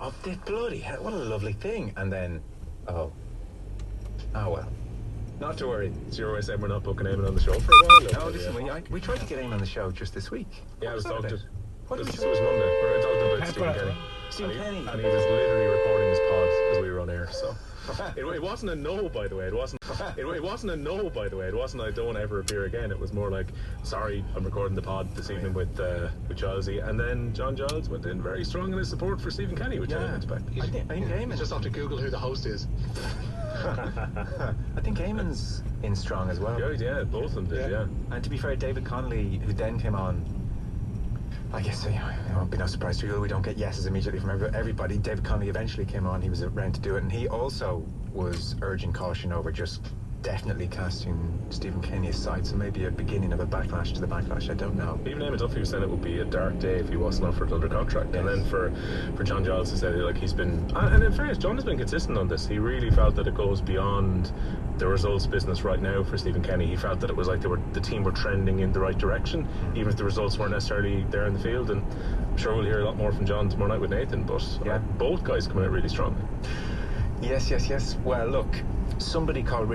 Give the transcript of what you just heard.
Oh, bloody hell, what a lovely thing. And then, oh well. Not to worry. It's your way saying we're not booking Eamon on the show for a while. No, listen, we tried to get Eamon on the show just this week. Yeah, I was talking to... What It did was Monday. We were talking about Stephen Kenny. Stephen Kenny. And he was literally recording his pod as we were on air, so... It wasn't a no, by the way. It wasn't a no, by the way. It wasn't I don't want to ever appear again. It was more like, sorry, I'm recording the pod this evening with Gilesy. And then John Giles went in very strong in his support for Stephen Kenny, which I didn't expect. I think Eamon just have to Google who the host is. I think Eamon's in strong as well. Yeah, both of them did, yeah. And to be fair, David Connolly, who then came on, I guess, it won't be no surprise to you, we don't get yeses immediately from everybody. David Connolly eventually came on, he was around to do it, and he also was urging caution over just definitely casting Stephen Kenny aside, so maybe a beginning of a backlash to the backlash, I don't know. Even Eamon Duffy was saying it would be a dark day if he wasn't offered under contract. Yes. And then for John Giles to say, like, he's been, and in fairness, John has been consistent on this. He really felt that it goes beyond the results business right now for Stephen Kenny. He felt that it was like the team were trending in the right direction, even if the results weren't necessarily there in the field. And I'm sure we'll hear a lot more from John tomorrow night with Nathan, but both guys coming out really strongly. Yes. Well, look, somebody called